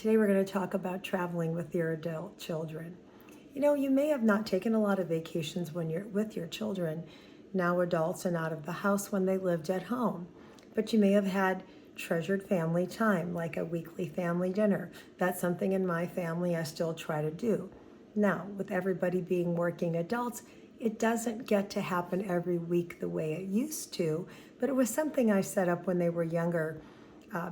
Today we're going to talk about traveling with your adult children. You know, you may have not taken a lot of vacations when you're with your children, now adults and out of the house when they lived at home. But you may have had treasured family time, like a weekly family dinner. That's something in my family I still try to do. Now, with everybody being working adults, it doesn't get to happen every week the way it used to, but it was something I set up when they were younger.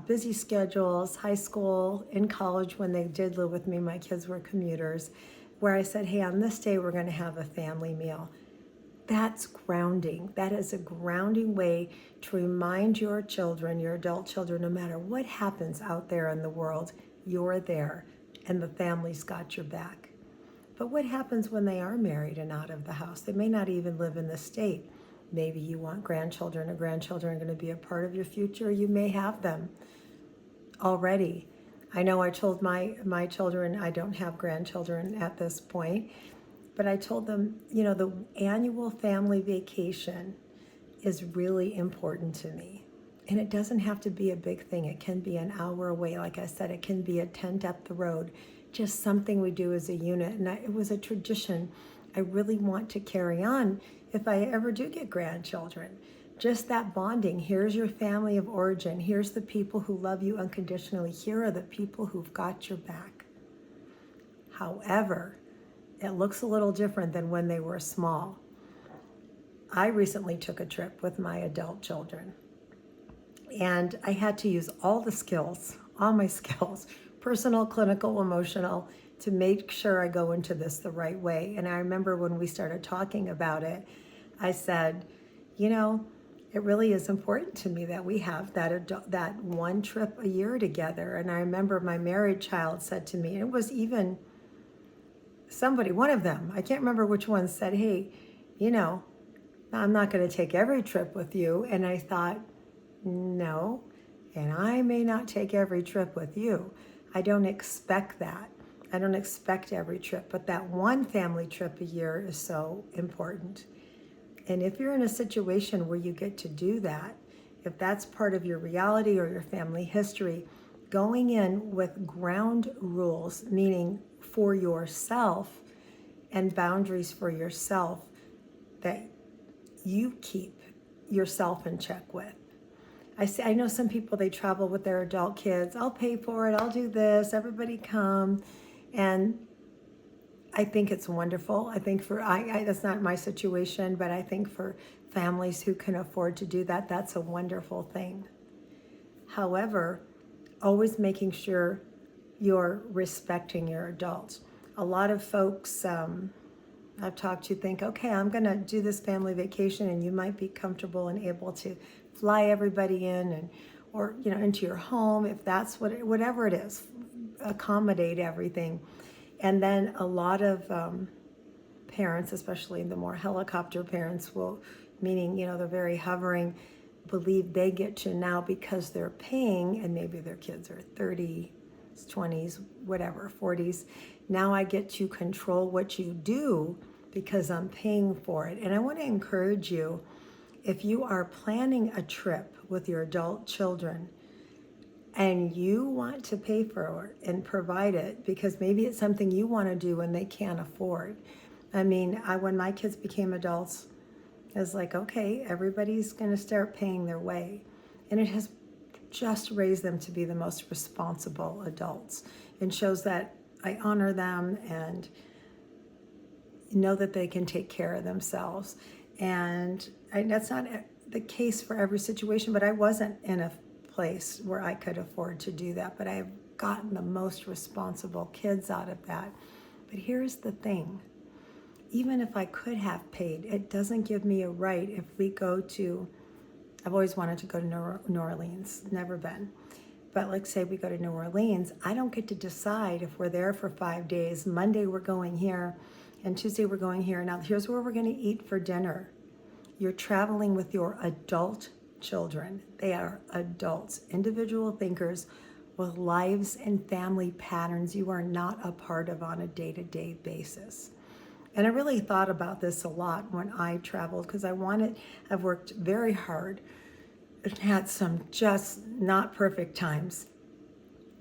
Busy schedules, high school, in college when they did live with me, my kids were commuters, where I said, hey, on this day we're going to have a family meal. That's grounding. That is a grounding way to remind your children, your adult children, no matter what happens out there in the world, you're there and the family's got your back. But what happens when they are married and out of the house? They may not even live in the state. Maybe you want grandchildren, or grandchildren are going to be a part of your future. You may have them already. I know I told my children I don't have grandchildren at this point, but I told them, you know, the annual family vacation is really important to me. And it doesn't have to be a big thing. It can be an hour away. Like I said, it can be a tent up the road, just something we do as a unit. And it was a tradition I really want to carry on if I ever do get grandchildren. Just that bonding. Here's your family of origin. Here's the people who love you unconditionally. Here are the people who've got your back. However, it looks a little different than when they were small. I recently took a trip with my adult children, and I had to use all my skills, personal, clinical, emotional, to make sure I go into this the right way. And I remember when we started talking about it, I said, you know, it really is important to me that we have that one trip a year together. And I remember my married child said to me, and it was even somebody, one of them, I can't remember which one, said, hey, you know, I'm not going to take every trip with you. And I thought, no, and I may not take every trip with you. I don't expect that. I don't expect every trip, but that one family trip a year is so important. And if you're in a situation where you get to do that, if that's part of your reality or your family history, going in with ground rules, meaning for yourself and boundaries for yourself that you keep yourself in check with. I know some people, they travel with their adult kids. I'll pay for it. I'll do this. Everybody come. And I think it's wonderful. I think that's not my situation, but I think for families who can afford to do that, that's a wonderful thing. However, always making sure you're respecting your adults. A lot of folks I've talked to think, okay, I'm going to do this family vacation, and you might be comfortable and able to fly everybody in or into your home, if that's whatever it is, accommodate everything. And then a lot of parents, especially the more helicopter parents, meaning they're very hovering, believe they get to now, because they're paying, and maybe their kids are 30s, 20s, whatever, 40s. Now I get to control what you do because I'm paying for it. And I want to encourage you, if you are planning a trip with your adult children and you want to pay for it and provide it, because maybe it's something you want to do and they can't afford. I mean, when my kids became adults, I was like, okay, everybody's going to start paying their way. And it has just raised them to be the most responsible adults, and shows that I honor them and know that they can take care of themselves. And that's not the case for every situation, but I wasn't in a place where I could afford to do that, but I've gotten the most responsible kids out of that. But here's the thing. Even if I could have paid, it doesn't give me a right if we go to, I've always wanted to go to New Orleans, never been. But let's say we go to New Orleans, I don't get to decide if we're there for 5 days. Monday we're going here, and Tuesday we're going here. Now here's where we're going to eat for dinner. You're traveling with your adult children. They are adults, individual thinkers with lives and family patterns you are not a part of on a day-to-day basis. And I really thought about this a lot when I traveled, because I've worked very hard and had some just not perfect times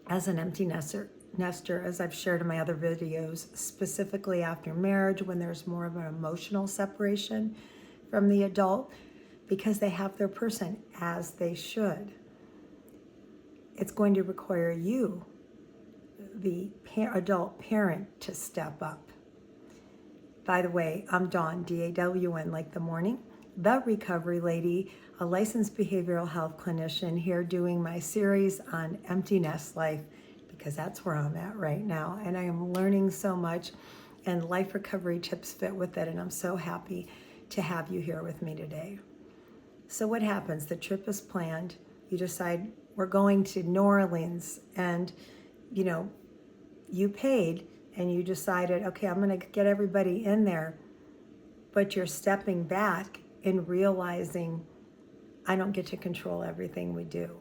as an empty nester nester, as I've shared in my other videos, specifically after marriage when there's more of an emotional separation from the adult, because they have their person as they should. It's going to require you, the adult parent, to step up. By the way, I'm Dawn, D-A-W-N, like the morning, the recovery lady, a licensed behavioral health clinician here doing my series on empty nest life, because that's where I'm at right now. And I am learning so much, and life recovery tips fit with it. And I'm so happy to have you here with me today. So what happens? The trip is planned. You decide we're going to New Orleans, and you paid and you decided, okay, I'm going to get everybody in there, but you're stepping back and realizing I don't get to control everything we do.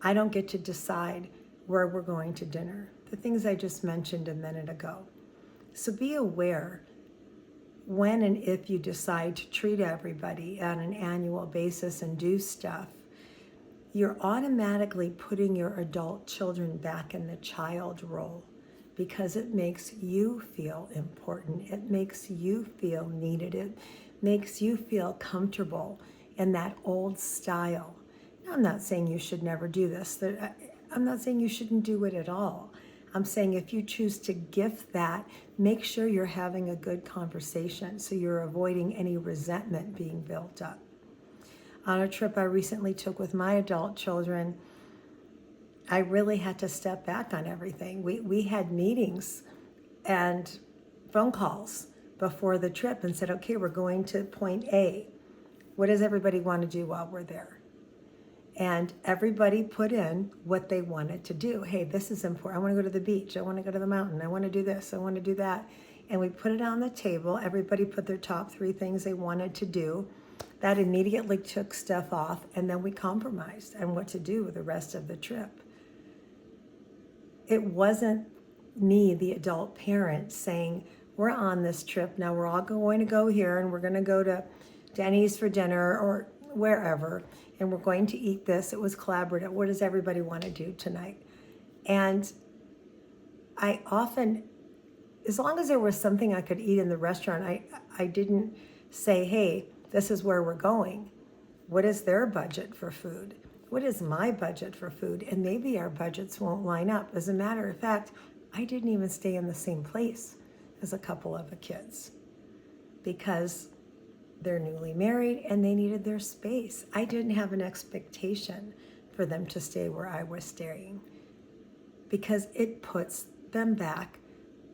I don't get to decide where we're going to dinner. The things I just mentioned a minute ago. So be aware when and if you decide to treat everybody on an annual basis and do stuff, you're automatically putting your adult children back in the child role, because it makes you feel important. It makes you feel needed. It makes you feel comfortable in that old style. Now, I'm not saying you should never do this. I'm not saying you shouldn't do it at all. I'm saying if you choose to gift that, make sure you're having a good conversation so you're avoiding any resentment being built up. On a trip I recently took with my adult children, I really had to step back on everything. We had meetings and phone calls before the trip and said, okay, we're going to point A. What does everybody want to do while we're there? And everybody put in what they wanted to do. Hey, this is important. I want to go to the beach. I want to go to the mountain. I want to do this. I want to do that. And we put it on the table. Everybody put their top 3 things they wanted to do. That immediately took stuff off, and then we compromised on what to do with the rest of the trip. It wasn't me, the adult parent, saying, we're on this trip, now we're all going to go here, and we're going to go to Denny's for dinner or wherever, and we're going to eat this. It was collaborative. What does everybody want to do tonight? And I often, as long as there was something I could eat in the restaurant, I didn't say, hey, this is where we're going. What is their budget for food? What is my budget for food? And maybe our budgets won't line up. As a matter of fact, I didn't even stay in the same place as a couple of the kids because they're newly married and they needed their space. I didn't have an expectation for them to stay where I was staying because it puts them back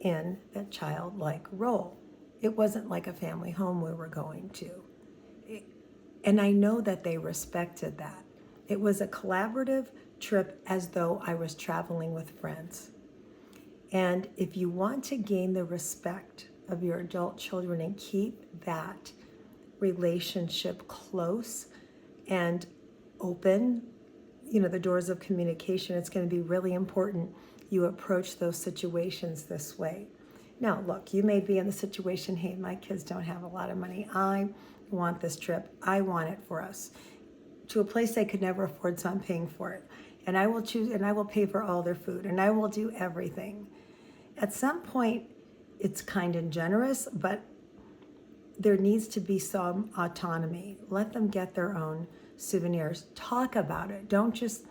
in that childlike role. It wasn't like a family home we were going to. And I know that they respected that. It was a collaborative trip as though I was traveling with friends. And if you want to gain the respect of your adult children and keep that relationship close and open, the doors of communication, it's going to be really important you approach those situations this way. Now, look, you may be in the situation, hey, my kids don't have a lot of money. I want this trip. I want it for us to a place they could never afford, so I'm paying for it. And I will choose, and I will pay for all their food, and I will do everything. At some point, it's kind and generous, but there needs to be some autonomy. Let them get their own souvenirs. Talk about it. Don't just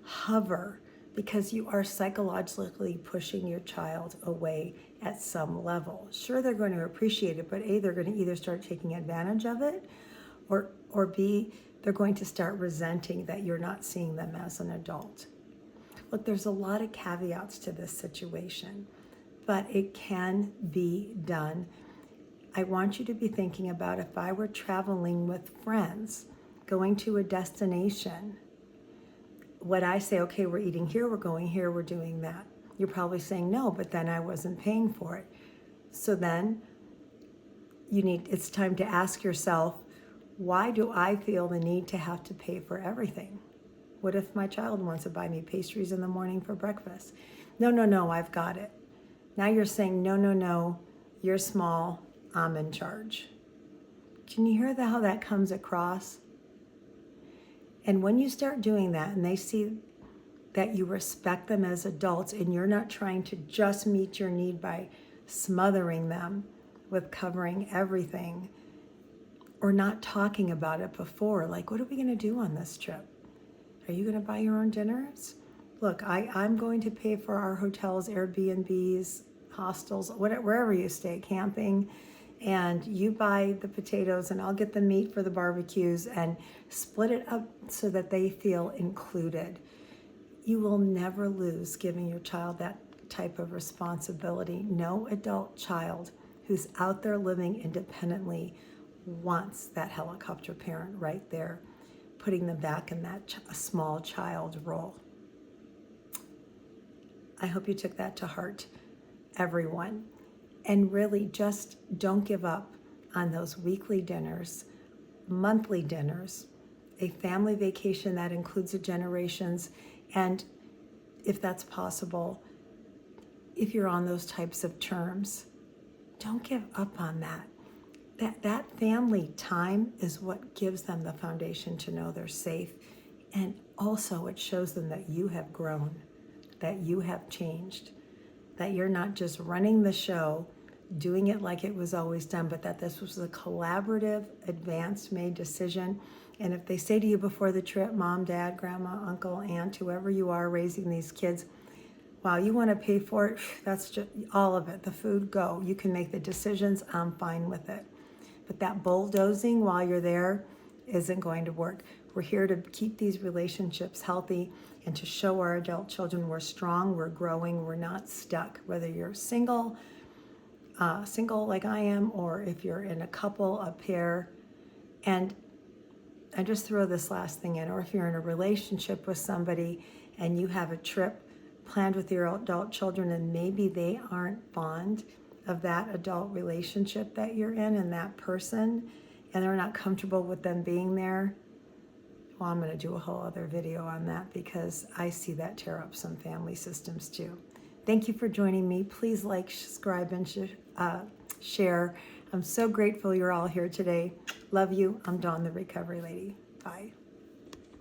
hover, because you are psychologically pushing your child away at some level. Sure, they're going to appreciate it, but A, they're going to either start taking advantage of it, or B, they're going to start resenting that you're not seeing them as an adult. Look, there's a lot of caveats to this situation, but it can be done. I want you to be thinking about if I were traveling with friends, going to a destination, would I say, okay, we're eating here, we're going here, we're doing that? You're probably saying no, but then I wasn't paying for it. So then it's time to ask yourself, why do I feel the need to have to pay for everything? What if my child wants to buy me pastries in the morning for breakfast? No, I've got it. Now you're saying, no, you're small, I'm in charge. Can you hear how that comes across? And when you start doing that and they see that you respect them as adults and you're not trying to just meet your need by smothering them with covering everything or not talking about it before. Like, what are we going to do on this trip? Are you going to buy your own dinners? Look, I'm going to pay for our hotels, Airbnbs, hostels, wherever you stay, camping, and you buy the potatoes and I'll get the meat for the barbecues and split it up so that they feel included. You will never lose giving your child that type of responsibility. No adult child who's out there living independently wants that helicopter parent right there, putting them back in that small child role. I hope you took that to heart, everyone. And really just don't give up on those weekly dinners, monthly dinners, a family vacation that includes the generations, and if that's possible, if you're on those types of terms, don't give up on that. That family time is what gives them the foundation to know they're safe. And also it shows them that you have grown, that you have changed, that you're not just running the show, doing it like it was always done, but that this was a collaborative, advanced made decision. And if they say to you before the trip, mom, dad, grandma, uncle, aunt, whoever you are raising these kids, wow, you want to pay for it, that's just all of it. The food, go. You can make the decisions, I'm fine with it. But that bulldozing while you're there isn't going to work. We're here to keep these relationships healthy and to show our adult children we're strong, we're growing, we're not stuck. Whether you're single like I am, or if you're in a couple, a pair. And I just throw this last thing in, or if you're in a relationship with somebody and you have a trip planned with your adult children and maybe they aren't fond of that adult relationship that you're in and that person, and they're not comfortable with them being there, well, I'm going to do a whole other video on that because I see that tear up some family systems too. Thank you for joining me. Please like, subscribe, and share. I'm so grateful you're all here today. Love you. I'm Dawn, the Recovery Lady. Bye.